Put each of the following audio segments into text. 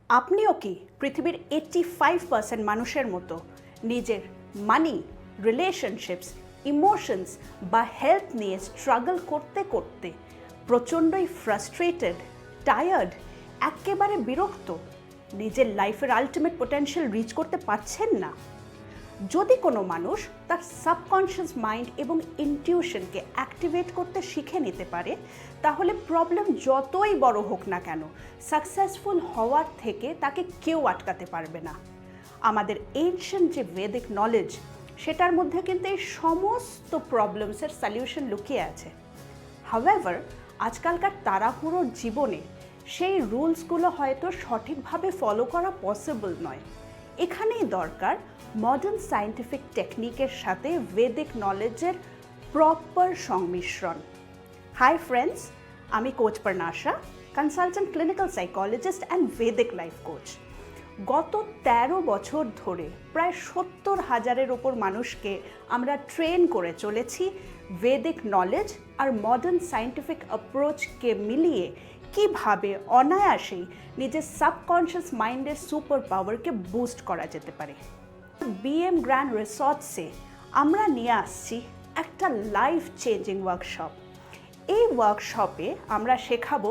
আপনিও কি পৃথিবীর 85% মানুষের মতো নিজের মানি, রিলেশনশিপস, ইমোশনস বা হেলথ নিয়ে স্ট্রাগল করতে করতে প্রচণ্ডই ফ্রাস্ট্রেটেড, টায়ার্ড, একেবারে বিরক্ত, নিজের লাইফের আলটিমেট পোটেনশিয়াল রিচ করতে পারছেন না? যদি কোনো মানুষ তার সাবকনশিয়াস মাইন্ড এবং ইনটিউশনকে অ্যাক্টিভেট করতে শিখে নিতে পারে, তাহলে প্রবলেম যতই বড় হোক না কেন সাকসেসফুল হওয়ার থেকে তাকে কেউ আটকাতে পারবে না। আমাদের এনশিয়েন্ট যে ভেদিক নলেজ, সেটার মধ্যে কিন্তু এই সমস্ত প্রবলেমসের সলিউশন লুকিয়ে আছে। হাউএভার, আজকালকার তাড়াহুড়োর জীবনে সেই রুলসগুলো হয়তো সঠিকভাবে ফলো করা পসিবল নয়। এখানেই দরকার মডার্ন সায়েন্টিফিক টেকনিকের সাথে ভেদিক নলেজের প্রপার সংমিশ্রণ। হাই ফ্রেন্ডস, আমি coach Parnasha, consultant clinical psychologist and Vedic life coach. গত 13 বছর ধরে প্রায় 70,000-এর ওপর মানুষকে আমরা ট্রেন করে চলেছি ভেদিক নলেজ আর মডার্ন সায়েন্টিফিক অ্যাপ্রোচকে মিলিয়ে কিভাবে অনায়াসেই নিজের সাবকনশিয়াস মাইন্ডের সুপার পাওয়ারকে বুস্ট করা যেতে পারে। বিএম গ্র্যান্ড রিসর্টসে আমরা নিয়ে আসছি একটা লাইফ চেঞ্জিং ওয়ার্কশপ। এই ওয়ার্কশপে আমরা শেখাবো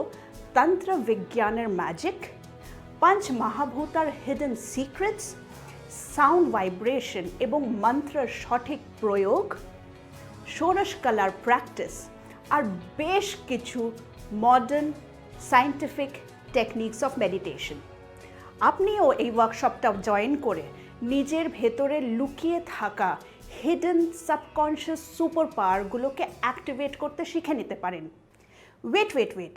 তন্ত্র বিজ্ঞানের ম্যাজিক, পঞ্চ মহাভূতার হিডেন সিক্রেটস, সাউন্ড ভাইব্রেশন এবং মন্ত্রের সঠিক প্রয়োগ, ষোড়শ কলার প্র্যাকটিস আর বেশ কিছু modern scientific techniques of meditation. আপনিও এই ওয়ার্কশপটা জয়েন করে নিজের ভেতরে লুকিয়ে থাকা হিডেন সাবকনশিয়াস সুপার পাওয়ারগুলোকে অ্যাক্টিভেট করতে শিখে নিতে পারেন। ওয়েট,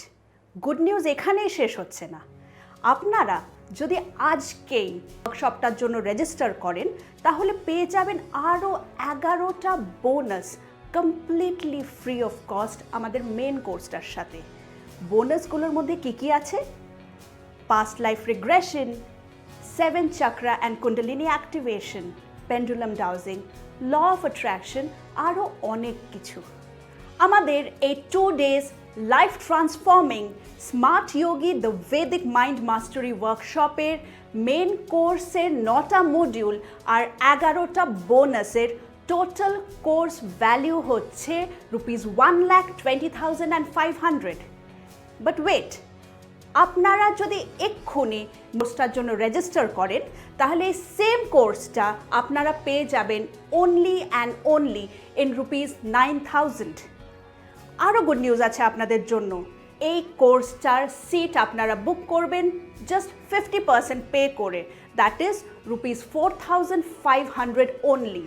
গুড নিউজ এখানেই শেষ হচ্ছে না। আপনারা যদি আজকেই ওয়ার্কশপটার জন্য রেজিস্টার করেন, তাহলে পেয়ে যাবেন আরও 11টা bonus completely free of cost আমাদের মেন কোর্সটার সাথে। বোনাসগুলোর মধ্যে কি আছে? Past life regression, 7 chakra and kundalini activation, pendulum dowsing, law of attraction, আরও অনেক কিছু। আমাদের এই 2 days life transforming smart yogi the Vedic mind mastery ওয়ার্কশপের মেন কোর্সের 9টা মডিউল আর 11টা বোনাসের টোটাল কোর্স ভ্যালু হচ্ছে ₹1,20,500। বাট ওয়েট, আপনারা যদি এক্ষুনি কোর্সটার জন্য রেজিস্টার করেন, তাহলে এই সেম কোর্সটা আপনারা পেয়ে যাবেন অনলি অ্যান্ড অনলি ইন ₹9,000। আরও গুড নিউজ আছে আপনাদের জন্য। এই কোর্সটার সিট আপনারা বুক করবেন জাস্ট 50% পে করে, দ্যাট ইজ ₹4,500 অনলি।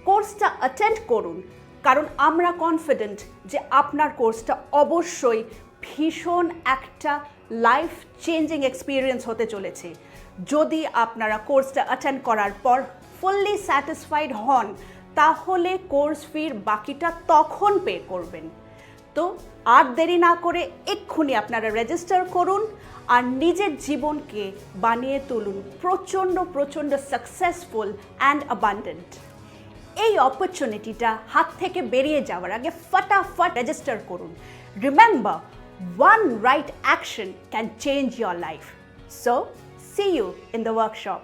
কোর্সটা অ্যাটেন্ড করুন, কারণ আমরা কনফিডেন্ট যে আপনার কোর্সটা অবশ্যই ভীষণ একটা লাইফ চেঞ্জিং এক্সপিরিয়েন্স হতে চলেছে। যদি আপনারা কোর্সটা অ্যাটেন্ড করার পর ফুললি স্যাটিসফাইড হন, তাহলে কোর্স ফির বাকিটা তখন পে করবেন। তো আর দেরি না করে এক্ষুনি আপনারা রেজিস্টার করুন আর নিজের জীবনকে বানিয়ে তুলুন প্রচণ্ড সাকসেসফুল অ্যান্ড অ্যাবান্ডেন্ট। এই অপরচুনিটিটা হাত থেকে বেরিয়ে যাওয়ার আগে ফটাফট রেজিস্টার করুন। Remember, one right action can change your life. So, see you in the workshop.